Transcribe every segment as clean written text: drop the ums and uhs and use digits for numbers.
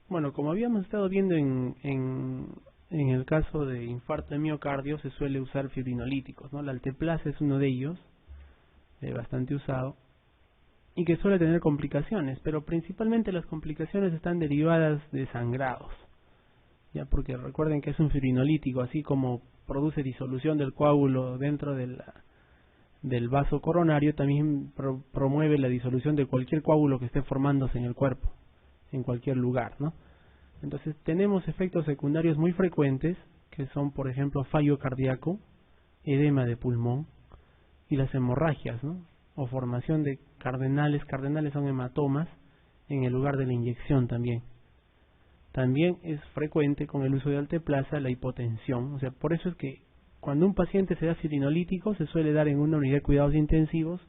Bueno, como habíamos estado viendo en el caso de infarto de miocardio, se suele usar fibrinolíticos, ¿no? La alteplasa es uno de ellos, bastante usado, y que suele tener complicaciones, pero principalmente las complicaciones están derivadas de sangrados, ya porque recuerden que es un fibrinolítico, así como produce disolución del coágulo dentro del vaso coronario, también promueve la disolución de cualquier coágulo que esté formándose en el cuerpo, en cualquier lugar, ¿no? Entonces tenemos efectos secundarios muy frecuentes, que son, por ejemplo, fallo cardíaco, edema de pulmón y las hemorragias, ¿no? O formación de cardenales. Cardenales son hematomas en el lugar de la inyección también. También es frecuente con el uso de alteplasa la hipotensión. O sea, por eso es que cuando un paciente se da fibrinolítico se suele dar en una unidad de cuidados intensivos,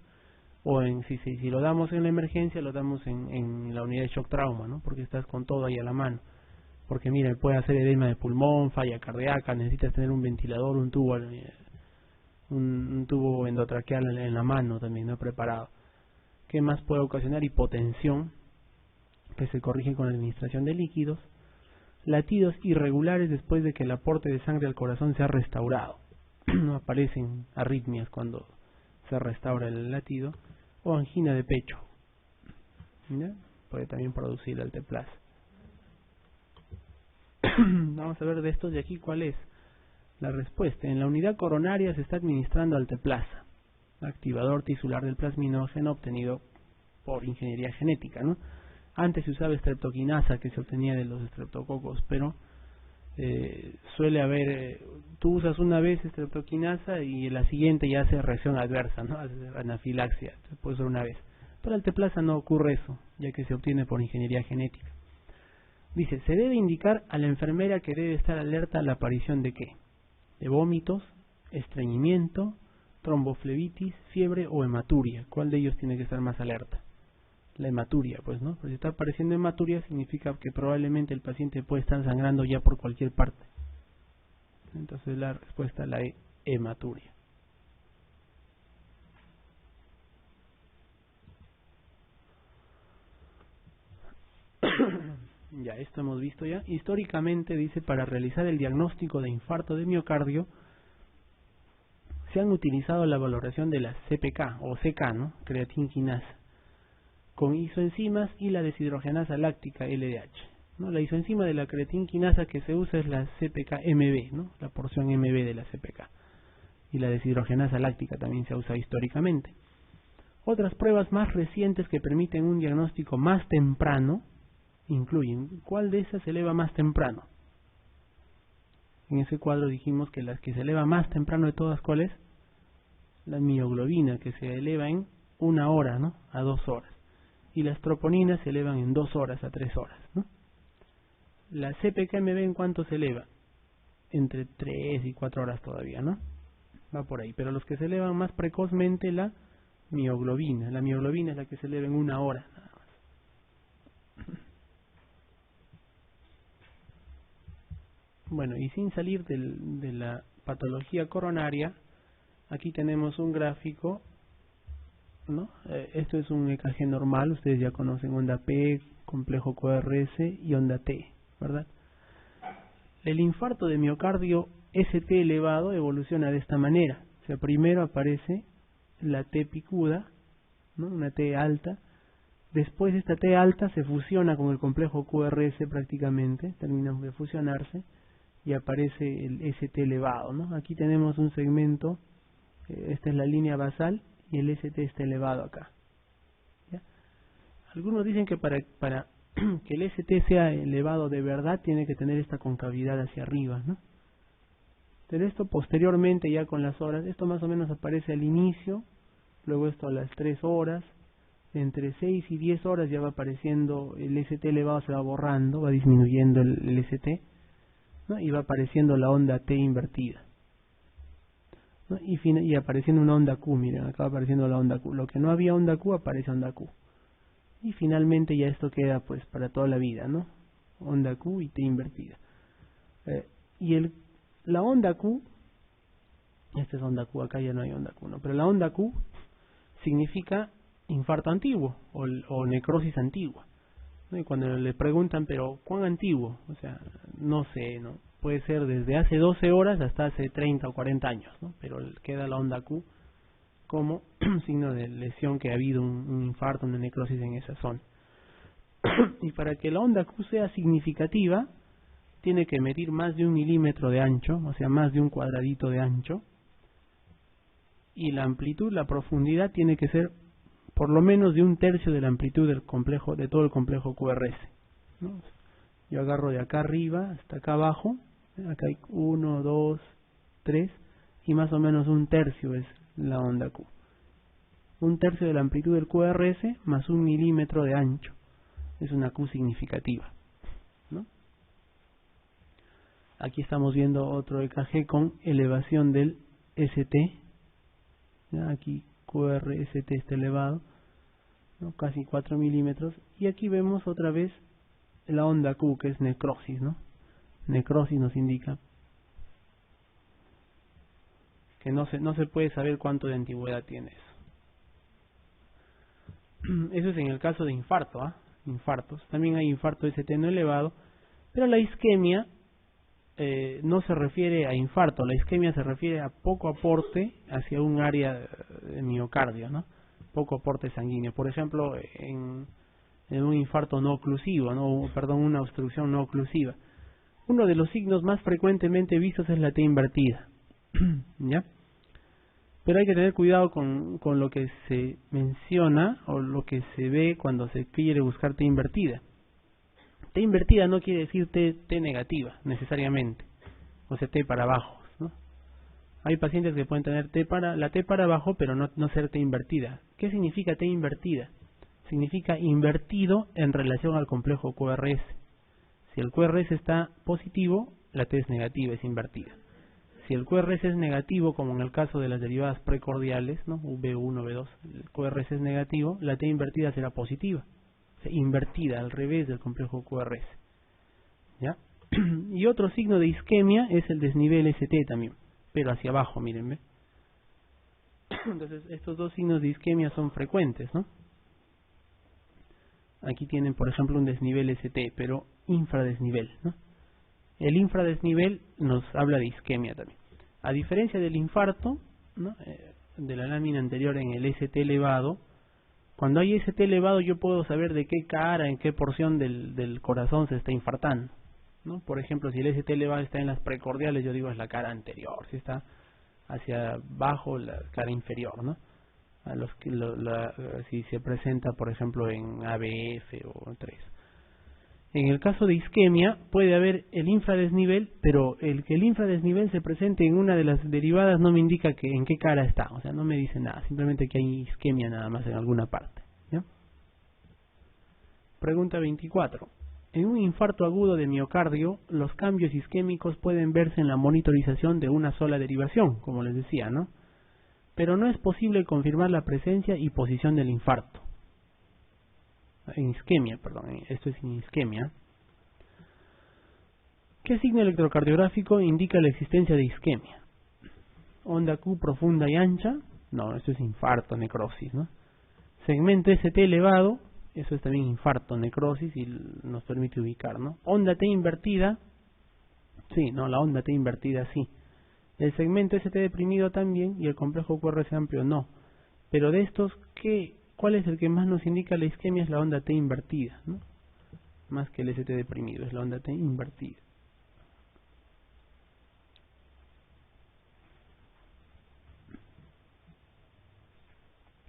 o si lo damos en la emergencia, lo damos en la unidad de shock trauma, ¿no? Porque estás con todo ahí a la mano. Porque mira, puede hacer edema de pulmón, falla cardíaca, necesitas tener un ventilador, un tubo endotraqueal en la mano también, no preparado. ¿Qué más puede ocasionar? Hipotensión, que se corrige con la administración de líquidos. Latidos irregulares después de que el aporte de sangre al corazón se ha restaurado. No aparecen arritmias cuando se restaura el latido. O angina de pecho, ¿ya? Puede también producir alteplasa. Vamos a ver de estos de aquí cuál es la respuesta. En la unidad coronaria se está administrando alteplasa, activador tisular del plasminógeno obtenido por ingeniería genética, ¿no? Antes se usaba streptoquinasa, que se obtenía de los estreptococos, pero suele haber, tú usas una vez streptoquinasa y en la siguiente ya hace reacción adversa, ¿no? Hace anafilaxia, puede ser una vez. Pero alteplasa no ocurre eso, ya que se obtiene por ingeniería genética. Dice, se debe indicar a la enfermera que debe estar alerta a la aparición de ¿qué? De vómitos, estreñimiento, tromboflebitis, fiebre o hematuria. ¿Cuál de ellos tiene que estar más alerta? La hematuria, pues, ¿no? Porque si está apareciendo hematuria significa que probablemente el paciente puede estar sangrando ya por cualquier parte. Entonces la respuesta es la hematuria. Ya, esto hemos visto ya. Históricamente, dice, para realizar el diagnóstico de infarto de miocardio, se han utilizado la valoración de la CPK o CK, ¿no? Creatinquinasa, con isoenzimas y la deshidrogenasa láctica LDH, ¿no? La isoenzima de la creatinquinasa que se usa es la CPK-MB, ¿no? La porción MB de la CPK. Y la deshidrogenasa láctica también se ha usado históricamente. Otras pruebas más recientes que permiten un diagnóstico más temprano incluyen, ¿cuál de esas se eleva más temprano? En ese cuadro dijimos que las que se eleva más temprano de todas, ¿cuál es? La mioglobina, que se eleva en 1 hora, ¿no? A 2 horas. Y las troponinas se elevan en 2 horas a 3 horas, ¿no? La CPK-MB, ¿en cuánto se eleva? Entre 3 y 4 horas todavía, ¿no? Va por ahí. Pero los que se elevan más precozmente, la mioglobina. La mioglobina es la que se eleva en 1 hora, nada más. Bueno, y sin salir de la patología coronaria, aquí tenemos un gráfico, ¿no? Esto es un EKG normal, ustedes ya conocen onda P, complejo QRS y onda T, ¿verdad? El infarto de miocardio ST elevado evoluciona de esta manera. O sea, primero aparece la T picuda, ¿no? Una T alta. Después esta T alta se fusiona con el complejo QRS prácticamente, termina de fusionarse y aparece el ST elevado, ¿no? Aquí tenemos un segmento, esta es la línea basal y el ST está elevado acá, ¿ya? Algunos dicen que para que el ST sea elevado de verdad tiene que tener esta concavidad hacia arriba, ¿no? Pero esto posteriormente, ya con las horas, esto más o menos aparece al inicio, luego esto a las 3 horas, entre 6 y 10 horas ya va apareciendo el ST elevado, se va borrando, va disminuyendo el ST, ¿no? Y va apareciendo la onda T invertida, ¿no? Y apareciendo una onda Q, miren, acá va apareciendo la onda Q. Lo que no había onda Q, aparece onda Q. Y finalmente ya esto queda pues para toda la vida, ¿no? Onda Q y T invertida. La onda Q, esta es onda Q, acá ya no hay onda Q, ¿no? Pero la onda Q significa infarto antiguo o necrosis antigua. ¿no? Y cuando le preguntan, pero ¿cuán antiguo? O sea, no sé, ¿no? Puede ser desde hace 12 horas hasta hace 30 o 40 años, ¿no? Pero queda la onda Q como signo de lesión, que ha habido un infarto, una necrosis en esa zona. Y para que la onda Q sea significativa, tiene que medir más de 1 milímetro de ancho, o sea, más de un cuadradito de ancho, y la amplitud, la profundidad, tiene que ser por lo menos de 1/3 de la amplitud del complejo, de todo el complejo QRS, ¿no? Yo agarro de acá arriba hasta acá abajo, acá hay 1, 2, 3, y más o menos 1/3 es la onda Q. 1/3 de la amplitud del QRS más 1 milímetro de ancho. Es una Q significativa, ¿no? Aquí estamos viendo otro EKG con elevación del ST. ¿Ya? Aquí QRST está elevado, ¿no? Casi 4 milímetros. Y aquí vemos otra vez la onda Q, que es necrosis, ¿no? Necrosis nos indica que no se puede saber cuánto de antigüedad tiene eso. Eso es en el caso de infarto, ¿ah? Infartos. También hay infarto ST no elevado, pero la isquemia no se refiere a infarto. La isquemia se refiere a poco aporte hacia un área de miocardio, ¿no? Poco aporte sanguíneo. Por ejemplo, en un infarto no oclusivo, una obstrucción no oclusiva. Uno de los signos más frecuentemente vistos es la T invertida, ¿ya? Pero hay que tener cuidado con lo que se menciona o lo que se ve cuando se quiere buscar T invertida. T invertida no quiere decir T negativa, necesariamente, o sea, T para abajo, ¿no? Hay pacientes que pueden tener la T para abajo, pero no ser T invertida. ¿Qué significa T invertida? Significa invertido en relación al complejo QRS. Si el QRS está positivo, la T es negativa, es invertida. Si el QRS es negativo, como en el caso de las derivadas precordiales, ¿no? V1, V2, el QRS es negativo, la T invertida será positiva. O sea, invertida, al revés del complejo QRS, ¿ya? Y otro signo de isquemia es el desnivel ST también, pero hacia abajo, miren, ¿ve? Entonces, estos dos signos de isquemia son frecuentes, ¿no? Aquí tienen, por ejemplo, un desnivel ST, pero infradesnivel, ¿no? El infradesnivel nos habla de isquemia también. A diferencia del infarto, ¿no? De la lámina anterior en el ST elevado, cuando hay ST elevado yo puedo saber de qué cara, en qué porción del corazón se está infartando, ¿no? Por ejemplo, si el ST elevado está en las precordiales, yo digo es la cara anterior. Si está hacia abajo, la cara inferior, ¿no? A los que si se presenta, por ejemplo, en ABF o 3. En el caso de isquemia puede haber el infradesnivel, pero el que el infradesnivel se presente en una de las derivadas no me indica que en qué cara está, o sea, no me dice nada, simplemente que hay isquemia nada más en alguna parte, ¿ya? Pregunta 24. En un infarto agudo de miocardio, los cambios isquémicos pueden verse en la monitorización de una sola derivación, como les decía, ¿no? Pero no es posible confirmar la presencia y posición del infarto. En isquemia, perdón, esto es en isquemia. ¿Qué signo electrocardiográfico indica la existencia de isquemia? Onda Q profunda y ancha, no, esto es infarto, necrosis, ¿no? Segmento ST elevado, eso es también infarto, necrosis, y nos permite ubicar, ¿no? Onda T invertida, sí, no, la onda T invertida sí. El segmento ST deprimido también, y el complejo QRS amplio no. Pero de estos, ¿cuál es el que más nos indica la isquemia? Es la onda T invertida, ¿no? Más que el ST deprimido, es la onda T invertida.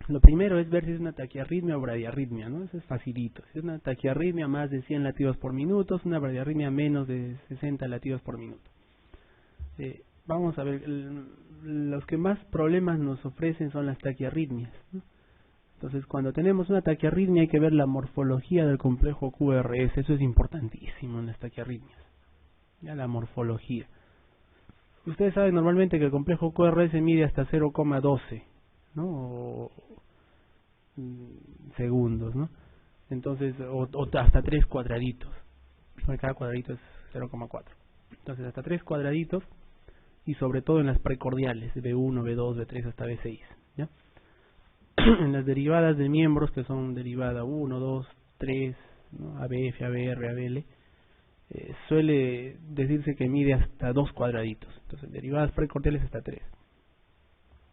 Lo primero es ver si es una taquiarritmia o bradiarritmia, ¿no? Eso es facilito. Si es una taquiarritmia, más de 100 latidos por minuto, una bradiarritmia menos de 60 latidos por minuto. Vamos a ver, los que más problemas nos ofrecen son las taquiarritmias, ¿no? Entonces, cuando tenemos una taquiarritmia hay que ver la morfología del complejo QRS, eso es importantísimo en las taquiarritmias. Ya la morfología. Ustedes saben normalmente que el complejo QRS mide hasta 0,12, ¿no? Segundos, ¿no? Entonces, o hasta 3 cuadraditos. Cada cuadradito es 0,4. Entonces, hasta 3 cuadraditos, y sobre todo en las precordiales, B1, B2, B3 hasta B6, ¿ya? En las derivadas de miembros, que son derivada 1, 2, 3, ¿no? ABF, ABR, ABL, suele decirse que mide hasta 2 cuadraditos. Entonces, derivadas precordiales hasta 3.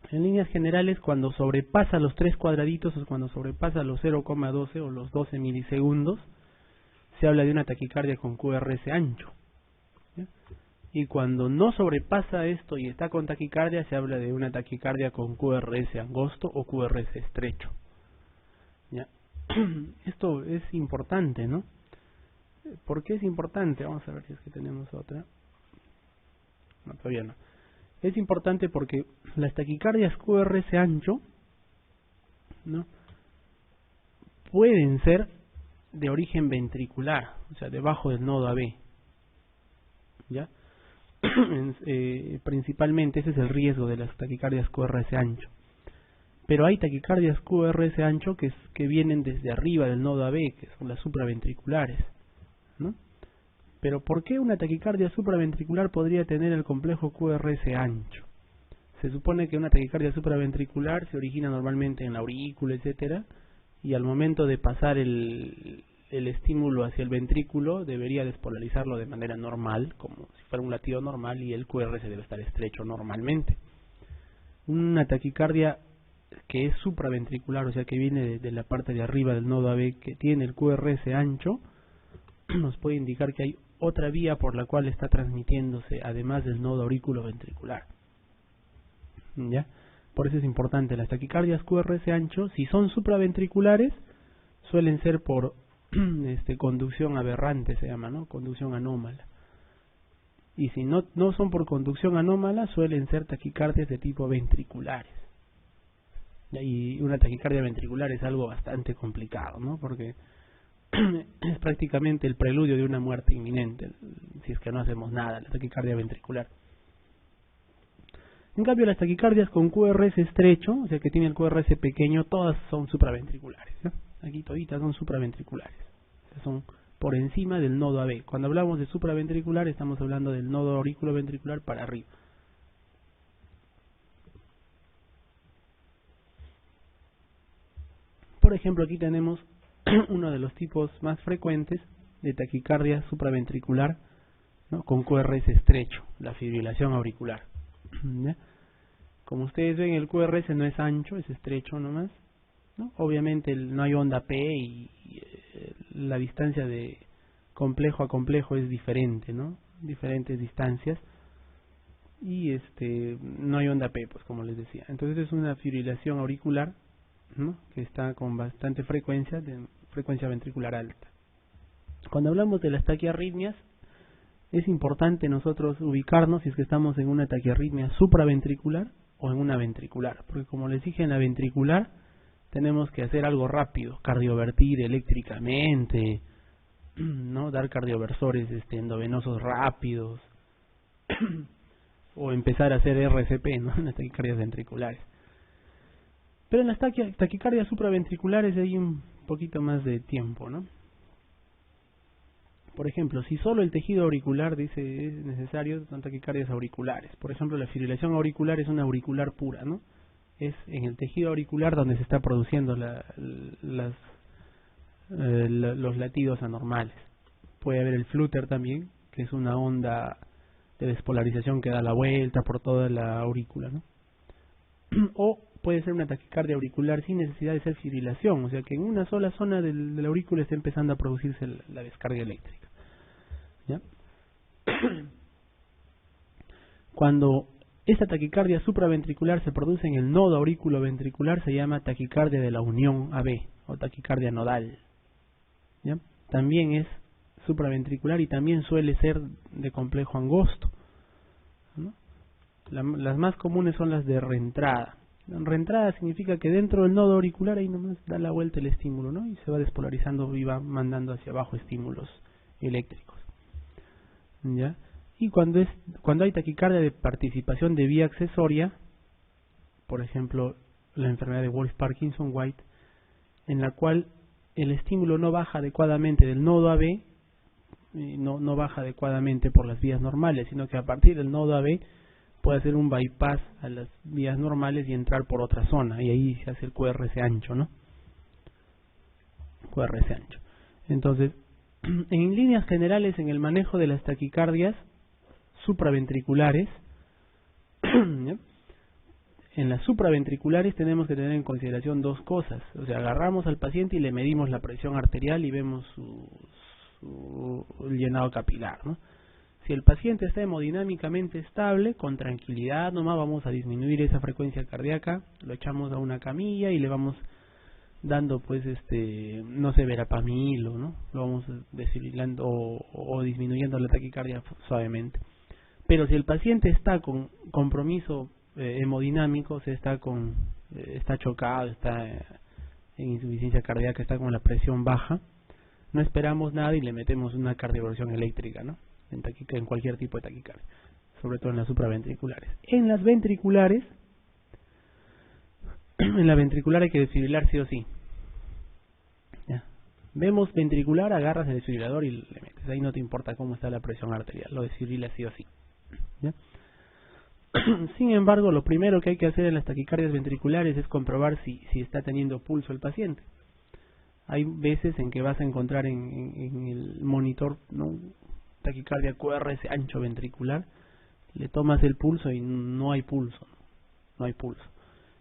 En líneas generales, cuando sobrepasa los 3 cuadraditos o cuando sobrepasa los 0,12 o los 12 milisegundos, se habla de una taquicardia con QRS ancho. ¿Ya? Y cuando no sobrepasa esto y está con taquicardia, se habla de una taquicardia con QRS angosto o QRS estrecho. ¿Ya? Esto es importante, ¿no? ¿Por qué es importante? Vamos a ver si es que tenemos otra. No, todavía no. Es importante porque las taquicardias QRS ancho, ¿no?, pueden ser de origen ventricular, o sea, debajo del nodo AB. ¿Ya? Principalmente ese es el riesgo de las taquicardias QRS ancho. Pero hay taquicardias QRS ancho que vienen desde arriba del nodo AB, que son las supraventriculares, ¿no? Pero ¿por qué una taquicardia supraventricular podría tener el complejo QRS ancho? Se supone que una taquicardia supraventricular se origina normalmente en la aurícula, etcétera, y al momento de pasar el estímulo hacia el ventrículo debería despolarizarlo de manera normal, como si fuera un latido normal, y el QRS debe estar estrecho normalmente. Una taquicardia que es supraventricular, o sea que viene de la parte de arriba del nodo AB, que tiene el QRS ancho, nos puede indicar que hay otra vía por la cual está transmitiéndose, además del nodo auriculoventricular. ¿Ya? Por eso es importante. Las taquicardias QRS ancho, si son supraventriculares, suelen ser por conducción aberrante, se llama, ¿no? Conducción anómala. Y si no son por conducción anómala, suelen ser taquicardias de tipo ventriculares. Y una taquicardia ventricular es algo bastante complicado, ¿no? Porque es prácticamente el preludio de una muerte inminente, si es que no hacemos nada, la taquicardia ventricular. En cambio, las taquicardias con QRS estrecho, o sea que tiene el QRS pequeño, todas son supraventriculares, ¿no? Aquí toditas son supraventriculares, o sea, son por encima del nodo AB. Cuando hablamos de supraventricular, estamos hablando del nodo auriculoventricular para arriba. Por ejemplo, aquí tenemos uno de los tipos más frecuentes de taquicardia supraventricular, ¿no?, con QRS estrecho, la fibrilación auricular. ¿Ya? Como ustedes ven, el QRS no es ancho, es estrecho nomás, ¿no? Obviamente no hay onda P y la distancia de complejo a complejo es diferente, ¿no? Diferentes distancias, y no hay onda P, pues como les decía. Entonces es una fibrilación auricular, ¿no?, que está con bastante frecuencia, de frecuencia ventricular alta. Cuando hablamos de las taquiarritmias, es importante nosotros ubicarnos si es que estamos en una taquiarritmia supraventricular o en una ventricular, porque como les dije, en la ventricular tenemos que hacer algo rápido, cardiovertir eléctricamente, ¿no?, dar cardioversores endovenosos rápidos o empezar a hacer RCP, ¿no?, en las taquicardias ventriculares. Pero en las taquicardias supraventriculares hay un poquito más de tiempo, ¿no? Por ejemplo, si solo el tejido auricular dice es necesario, son taquicardias auriculares. Por ejemplo, la fibrilación auricular es una auricular pura, ¿no? Es en el tejido auricular donde se está produciendo los latidos anormales. Puede haber el flutter también, que es una onda de despolarización que da la vuelta por toda la aurícula, ¿no? O puede ser una taquicardia auricular sin necesidad de ser fibrilación, o sea que en una sola zona de la aurícula está empezando a producirse la descarga eléctrica. ¿Ya? Cuando esta taquicardia supraventricular se produce en el nodo auriculoventricular, se llama taquicardia de la unión AB o taquicardia nodal. ¿Ya? También es supraventricular y también suele ser de complejo angosto, ¿no? Las más comunes son las de reentrada. Reentrada significa que dentro del nodo auricular ahí nomás da la vuelta el estímulo, ¿no?, y se va despolarizando y va mandando hacia abajo estímulos eléctricos. ¿Ya? Y cuando hay taquicardia de participación de vía accesoria, por ejemplo la enfermedad de Wolff-Parkinson-White, en la cual el estímulo no baja adecuadamente del nodo AB, no baja adecuadamente por las vías normales, sino que a partir del nodo AB puede hacer un bypass a las vías normales y entrar por otra zona, y ahí se hace el QRS ancho, ¿no? QRS ancho. Entonces, en líneas generales, en el manejo de las taquicardias supraventriculares, ¿ya? En las supraventriculares tenemos que tener en consideración dos cosas. O sea, agarramos al paciente y le medimos la presión arterial y vemos su llenado capilar, ¿no? Si el paciente está hemodinámicamente estable, con tranquilidad nomás vamos a disminuir esa frecuencia cardíaca, lo echamos a una camilla y le vamos dando, pues, no sé, verapamil, ¿no? Lo vamos desfibrilando o disminuyendo la taquicardia suavemente. Pero si el paciente está con compromiso hemodinámico, se está chocado, está en insuficiencia cardíaca, está con la presión baja, no esperamos nada y le metemos una cardioversión eléctrica, ¿no? En cualquier tipo de taquicardia, sobre todo en las supraventriculares. En las ventriculares, en la ventricular hay que desfibrilar sí o sí. ¿Ya? Vemos ventricular, agarras el desfibrilador y le metes. Ahí no te importa cómo está la presión arterial, lo desfibrilas sí o sí. ¿Ya? Sin embargo, lo primero que hay que hacer en las taquicardias ventriculares es comprobar si está teniendo pulso el paciente. Hay veces en que vas a encontrar en el monitor, ¿no?, taquicardia QRS ancho ventricular, le tomas el pulso y no hay pulso, no hay pulso.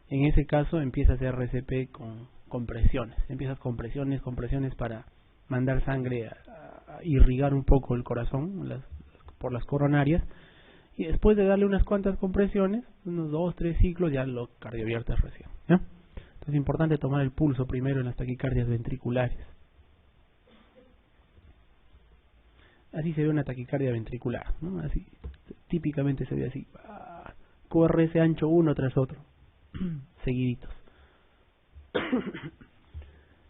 En ese caso empieza a hacer RCP con compresiones, empiezas compresiones para mandar sangre a irrigar un poco el corazón por las coronarias, y después de darle unas cuantas compresiones, unos 2-3 ciclos, ya lo cardioviertes recién, ¿ya? Entonces es importante tomar el pulso primero en las taquicardias ventriculares. Así se ve una taquicardia ventricular, ¿no? Así, típicamente se ve así, QRS ancho uno tras otro, seguiditos.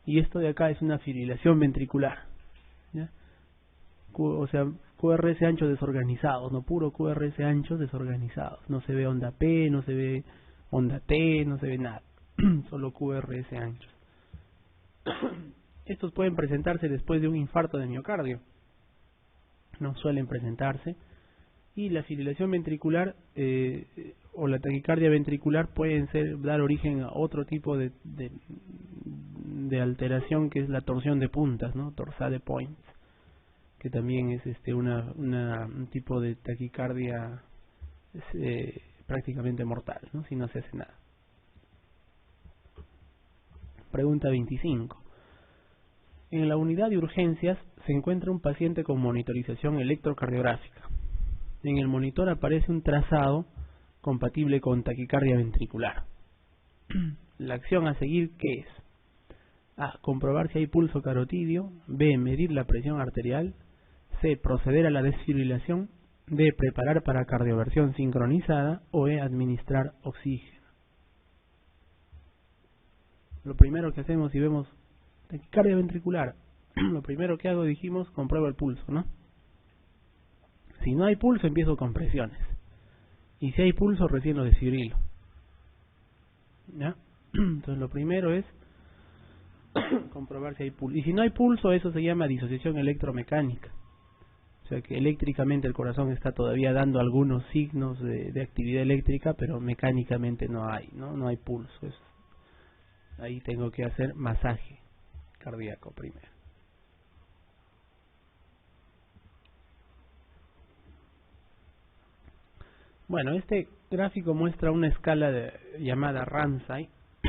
Y esto de acá es una fibrilación ventricular, ¿ya? O sea, QRS ancho desorganizados, no puro QRS ancho desorganizados. No se ve onda P, no se ve onda T, no se ve nada, solo QRS anchos. Estos pueden presentarse después de un infarto de miocardio, no suelen presentarse, y la fibrilación ventricular o la taquicardia ventricular pueden dar origen a otro tipo de alteración, que es la torsión de puntas, ¿no? Torsade points, que también es un tipo de taquicardia prácticamente mortal, ¿no?, si no se hace nada. Pregunta 25. En la unidad de urgencias se encuentra un paciente con monitorización electrocardiográfica. En el monitor aparece un trazado compatible con taquicardia ventricular. La acción a seguir, ¿qué es? A. Comprobar si hay pulso carotidio. B. Medir la presión arterial. C. Proceder a la desfibrilación. D. Preparar para cardioversión sincronizada. O E. Administrar oxígeno. Lo primero que hacemos si vemos taquicardia ventricular, lo primero que hago, dijimos, compruebo el pulso, ¿no? Si no hay pulso, empiezo con presiones. Y si hay pulso, recién lo desfibrilo, ¿ya? Entonces lo primero es comprobar si hay pulso. Y si no hay pulso, eso se llama disociación electromecánica. O sea que eléctricamente el corazón está todavía dando algunos signos de actividad eléctrica, pero mecánicamente no hay pulso. Ahí tengo que hacer masaje cardíaco primero. Bueno, este gráfico muestra una escala llamada Ramsay.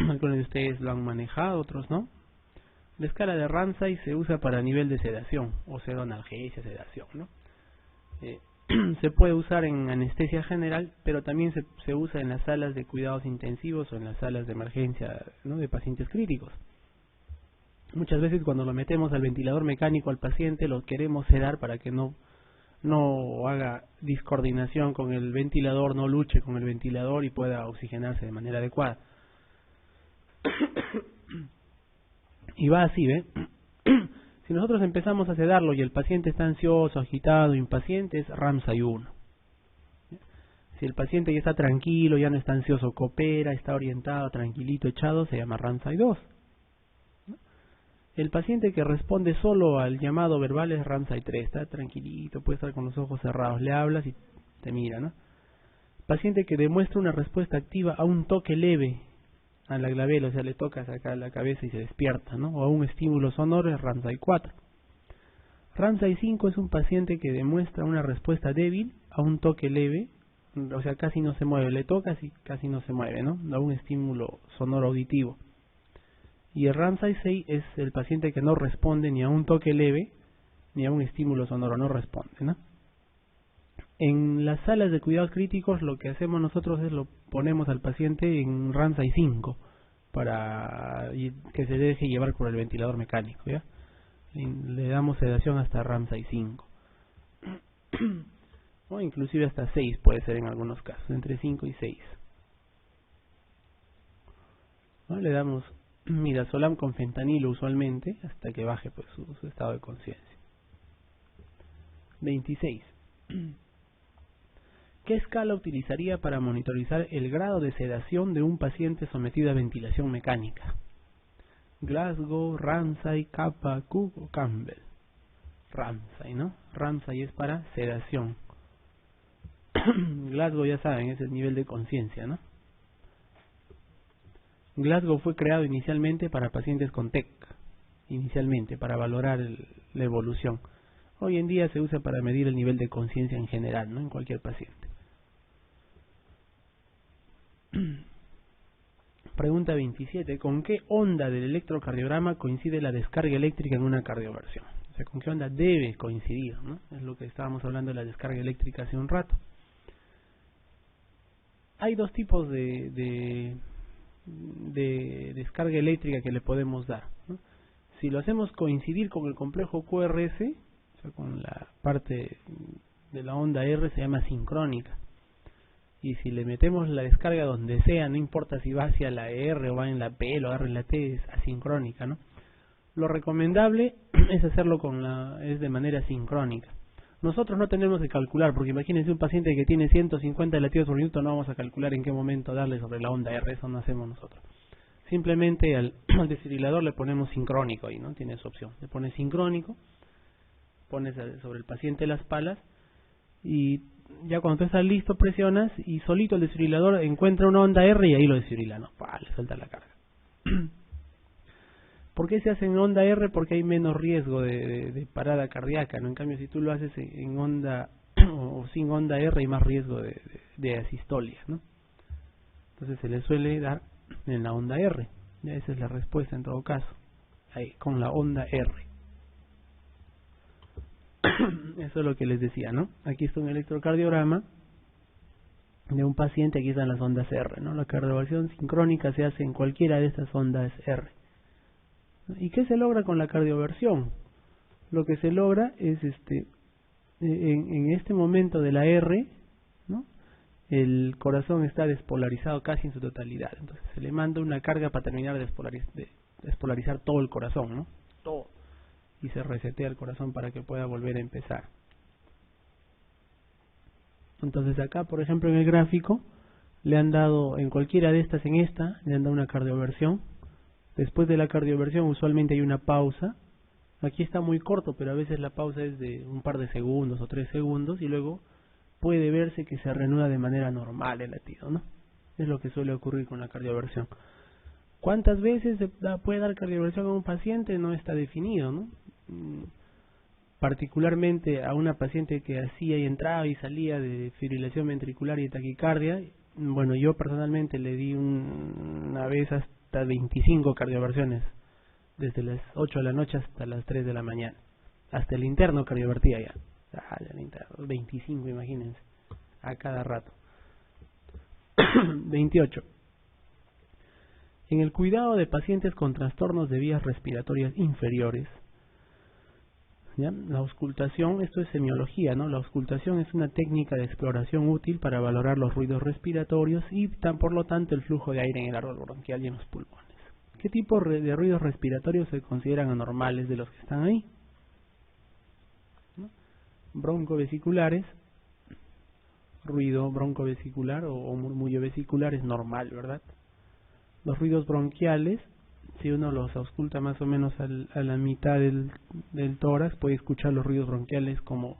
Algunos de ustedes lo han manejado, otros no. La escala de Ramsay se usa para nivel de sedación, o pseudoanalgesia, sedación, ¿no? Se puede usar en anestesia general, pero también se usa en las salas de cuidados intensivos o en las salas de emergencia, ¿no?, de pacientes críticos. Muchas veces cuando lo metemos al ventilador mecánico al paciente, lo queremos sedar para que no haga discoordinación con el ventilador, no luche con el ventilador y pueda oxigenarse de manera adecuada. Y va así, ¿ve? Si nosotros empezamos a sedarlo y el paciente está ansioso, agitado, impaciente, es Ramsay 1. Si el paciente ya está tranquilo, ya no está ansioso, coopera, está orientado, tranquilito, echado, se llama Ramsay 2. El paciente que responde solo al llamado verbal es Ramsay 3, está tranquilito, puede estar con los ojos cerrados, le hablas y te mira, ¿no? Paciente que demuestra una respuesta activa a un toque leve a la glabela, o sea, le tocas acá la cabeza y se despierta, ¿no? O a un estímulo sonoro es Ramsay 4. Ramsay 5 es un paciente que demuestra una respuesta débil a un toque leve, o sea, casi no se mueve, le tocas y casi no se mueve, ¿no? Da un estímulo sonoro auditivo. Y el Ramsay 6 es el paciente que no responde ni a un toque leve ni a un estímulo sonoro, no responde, ¿no? En las salas de cuidados críticos lo que hacemos nosotros es lo ponemos al paciente en Ramsay 5 para que se deje llevar por el ventilador mecánico, ¿ya? Le damos sedación hasta Ramsay 5 o inclusive hasta 6 puede ser en algunos casos, entre 5 y 6, ¿no? Le damos midazolam con fentanilo usualmente hasta que baje pues su estado de conciencia. 26. ¿Qué escala utilizaría para monitorizar el grado de sedación de un paciente sometido a ventilación mecánica? Glasgow, Ramsay, Kappa, Cook o Campbell. Ramsay, ¿no? Ramsay es para sedación. Glasgow ya saben, es el nivel de conciencia, ¿no? Glasgow fue creado inicialmente para pacientes con TEC, inicialmente para valorar la evolución. Hoy en día se usa para medir el nivel de conciencia en general, ¿no? En cualquier paciente. Pregunta 27. ¿Con qué onda del electrocardiograma coincide la descarga eléctrica en una cardioversión? O sea, ¿con qué onda debe coincidir, ¿no? Es lo que estábamos hablando de la descarga eléctrica hace un rato. Hay dos tipos de descarga eléctrica que le podemos dar, ¿no? Si lo hacemos coincidir con el complejo QRS, o sea, con la parte de la onda R, se llama sincrónica. Y si le metemos la descarga donde sea, no importa si va hacia la R o va en la P, lo agarra en la T, es asincrónica, ¿no? Lo recomendable es hacerlo es de manera sincrónica. Nosotros no tenemos que calcular, porque imagínense un paciente que tiene 150 latidos por minuto, no vamos a calcular en qué momento darle sobre la onda R, eso no hacemos nosotros. Simplemente al desfibrilador le ponemos sincrónico ahí, ¿no? Tiene su opción. Le pones sincrónico, pones sobre el paciente las palas y ya cuando tú estás listo presionas y solito el desfibrilador encuentra una onda R y ahí lo desfibrila, ¿no? Le suelta la carga. ¿Por qué se hace en onda R? Porque hay menos riesgo de parada cardíaca, ¿no? En cambio, si tú lo haces en onda o sin onda R, hay más riesgo de asistolia, ¿no? Entonces se le suele dar en la onda R. Ya esa es la respuesta en todo caso, ahí, con la onda R. Eso es lo que les decía, ¿no? Aquí está un electrocardiograma de un paciente, aquí están las ondas R, ¿no? La cardioversión sincrónica se hace en cualquiera de estas ondas R. ¿Y qué se logra con la cardioversión? Lo que se logra es en este momento de la R, ¿no? El corazón está despolarizado casi en su totalidad, entonces se le manda una carga para terminar de despolarizar todo el corazón, ¿no? Todo. Y se resetea el corazón para que pueda volver a empezar. Entonces acá, por ejemplo, en el gráfico le han dado, en cualquiera de estas, en esta, le han dado una cardioversión. Después de la cardioversión usualmente hay una pausa. Aquí está muy corto, pero a veces la pausa es de un par de segundos o 3 segundos y luego puede verse que se reanuda de manera normal el latido, ¿no? Es lo que suele ocurrir con la cardioversión. ¿Cuántas veces se puede dar cardioversión a un paciente? No está definido, ¿no? Particularmente a una paciente que hacía y entraba y salía de fibrilación ventricular y taquicardia, bueno, yo personalmente le di una vez hasta 25 cardioversiones, desde las 8 de la noche hasta las 3 de la mañana, hasta el interno cardiovertía ya. El interno, 25, imagínense, a cada rato. 28. En el cuidado de pacientes con trastornos de vías respiratorias inferiores, ¿ya? La auscultación, esto es semiología, ¿no? La auscultación es una técnica de exploración útil para valorar los ruidos respiratorios y por lo tanto el flujo de aire en el árbol bronquial y en los pulmones. ¿Qué tipo de ruidos respiratorios se consideran anormales de los que están ahí? ¿No? Broncovesiculares, ruido broncovesicular o murmullo vesicular es normal, ¿verdad? Los ruidos bronquiales, si uno los ausculta más o menos a la mitad del tórax, puede escuchar los ruidos bronquiales como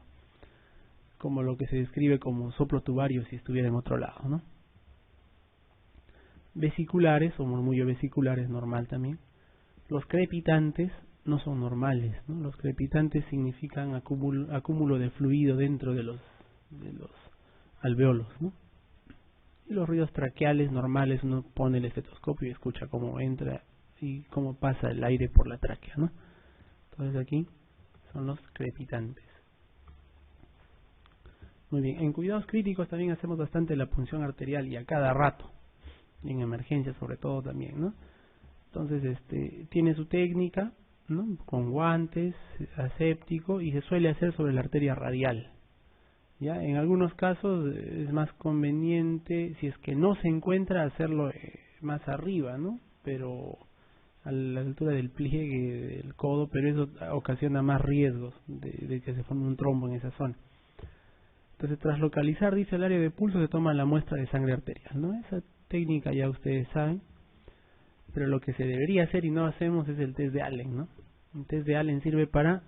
lo que se describe como soplo tubario si estuviera en otro lado, ¿no? Vesiculares o murmullo vesicular es normal también. Los crepitantes no son normales, ¿no? Los crepitantes significan acúmulo de fluido dentro de los alveolos, ¿no? Y los ruidos traqueales normales, uno pone el estetoscopio y escucha cómo entra y cómo pasa el aire por la tráquea, ¿no? Entonces aquí son los crepitantes. Muy bien, en cuidados críticos también hacemos bastante la punción arterial y a cada rato, en emergencias sobre todo también, ¿no? Entonces tiene su técnica, ¿no? Con guantes, aséptico, y se suele hacer sobre la arteria radial. ¿Ya? En algunos casos es más conveniente, si es que no se encuentra, hacerlo más arriba, ¿no? Pero a la altura del pliegue del codo, pero eso ocasiona más riesgos de que se forme un trombo en esa zona. Entonces, tras localizar, dice, el área de pulso, se toma la muestra de sangre arterial, ¿no? Esa técnica ya ustedes saben, pero lo que se debería hacer y no hacemos es el test de Allen, ¿no? El test de Allen sirve para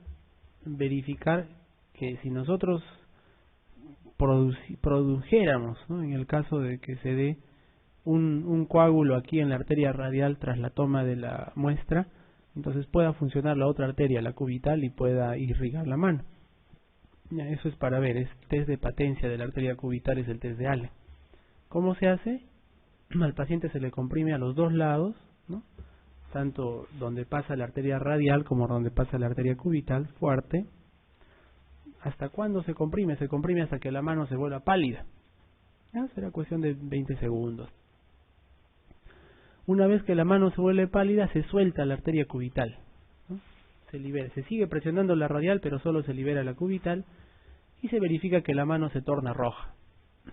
verificar que si nosotros produjéramos, ¿no? En el caso de que se dé un coágulo aquí en la arteria radial tras la toma de la muestra, entonces pueda funcionar la otra arteria, la cubital, y pueda irrigar la mano. Ya, eso es para ver, es test de patencia de la arteria cubital, es el test de Allen. ¿Cómo se hace? Al paciente se le comprime a los dos lados, ¿no? Tanto donde pasa la arteria radial como donde pasa la arteria cubital, fuerte. ¿Hasta cuándo se comprime? Se comprime hasta que la mano se vuelva pálida. ¿Ya? Será cuestión de 20 segundos. Una vez que la mano se vuelve pálida, se suelta la arteria cubital, ¿no? Se libera. Se sigue presionando la radial, pero solo se libera la cubital y se verifica que la mano se torna roja.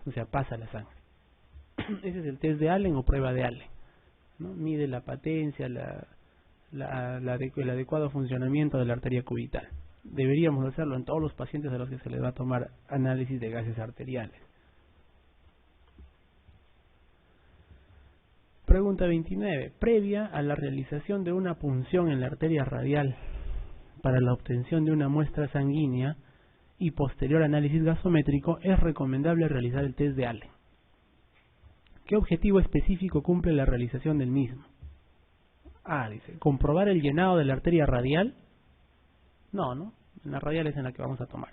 O sea, pasa la sangre. Ese es el test de Allen o prueba de Allen, ¿no? Mide la patencia, el adecuado funcionamiento de la arteria cubital. Deberíamos hacerlo en todos los pacientes a los que se les va a tomar análisis de gases arteriales. Pregunta 29. Previa a la realización de una punción en la arteria radial para la obtención de una muestra sanguínea y posterior análisis gasométrico, es recomendable realizar el test de Allen. ¿Qué objetivo específico cumple la realización del mismo? A, dice, comprobar el llenado de la arteria radial. No, en la radial es en la que vamos a tomar.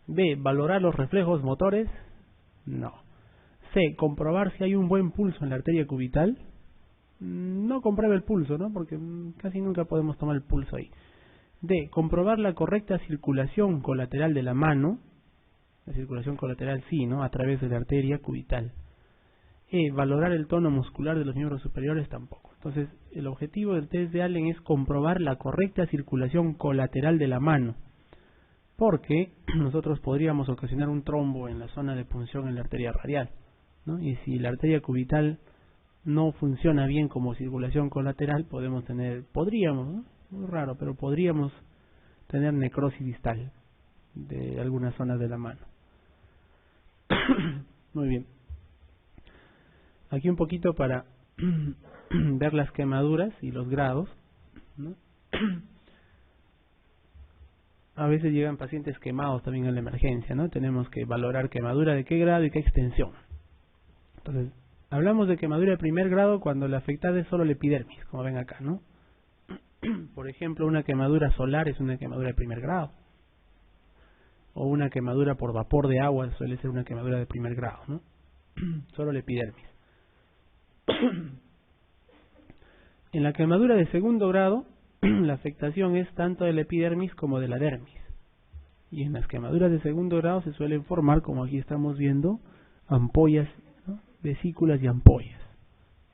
B, valorar los reflejos motores. No. C, comprobar si hay un buen pulso en la arteria cubital. No compruebe el pulso, ¿no? Porque casi nunca podemos tomar el pulso ahí. D, comprobar la correcta circulación colateral de la mano. La circulación colateral sí, ¿no? A través de la arteria cubital. E, valorar el tono muscular de los miembros superiores tampoco. Entonces, el objetivo del test de Allen es comprobar la correcta circulación colateral de la mano, porque nosotros podríamos ocasionar un trombo en la zona de punción en la arteria radial, ¿no? Y si la arteria cubital no funciona bien como circulación colateral, podríamos, ¿no? Muy raro, pero podríamos tener necrosis distal de algunas zonas de la mano. Muy bien. Aquí un poquito para ver las quemaduras y los grados, ¿no? A veces llegan pacientes quemados también en la emergencia, ¿no? Tenemos que valorar quemadura de qué grado y qué extensión. Entonces, hablamos de quemadura de primer grado cuando la afectada es solo la epidermis, como ven acá, ¿no? Por ejemplo, una quemadura solar es una quemadura de primer grado. O una quemadura por vapor de agua suele ser una quemadura de primer grado, ¿no? Solo la epidermis. En la quemadura de segundo grado, la afectación es tanto de la epidermis como de la dermis. Y en las quemaduras de segundo grado se suelen formar, como aquí estamos viendo, ampollas, ¿no? Vesículas y ampollas.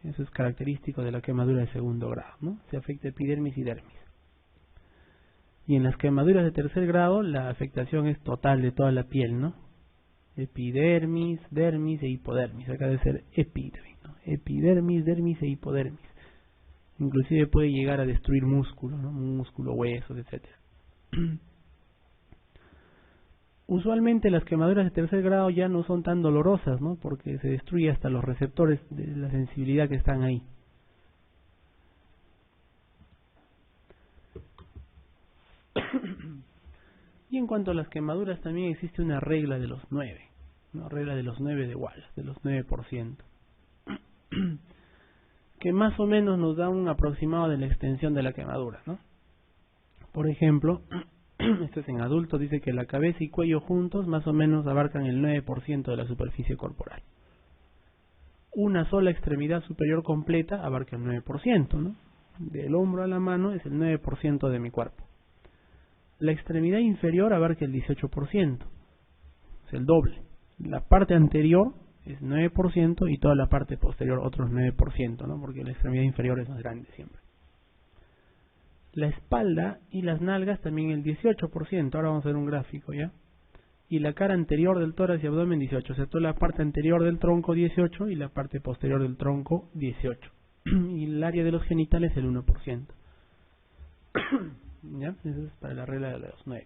Eso es característico de la quemadura de segundo grado, ¿no? Se afecta epidermis y dermis. Y en las quemaduras de tercer grado, la afectación es total de toda la piel, ¿no? Epidermis, dermis e hipodermis. Acá debe ser epidermis, ¿no? Epidermis, dermis e hipodermis. Inclusive puede llegar a destruir músculo, ¿no? Músculo, huesos, etcétera. Usualmente las quemaduras de tercer grado ya no son tan dolorosas, ¿no? Porque se destruye hasta los receptores de la sensibilidad que están ahí. Y en cuanto a las quemaduras, también existe una regla de los 9, una regla de los 9 de Wallace, de los 9%, que más o menos nos da un aproximado de la extensión de la quemadura, ¿no? Por ejemplo, esto es en adultos, dice que la cabeza y cuello juntos más o menos abarcan el 9% de la superficie corporal. Una sola extremidad superior completa abarca el 9%, ¿no? Del hombro a la mano es el 9% de mi cuerpo. La extremidad inferior abarca el 18%, es el doble. La parte anterior es 9% y toda la parte posterior otros 9%, ¿no? Porque la extremidad inferior es más grande siempre. La espalda y las nalgas también el 18%, ahora vamos a ver un gráfico, ¿ya? Y la cara anterior del tórax y abdomen 18%, o sea, toda la parte anterior del tronco 18% y la parte posterior del tronco 18%. Y el área de los genitales el 1%. ¿Ya? Eso es para la regla de los 9.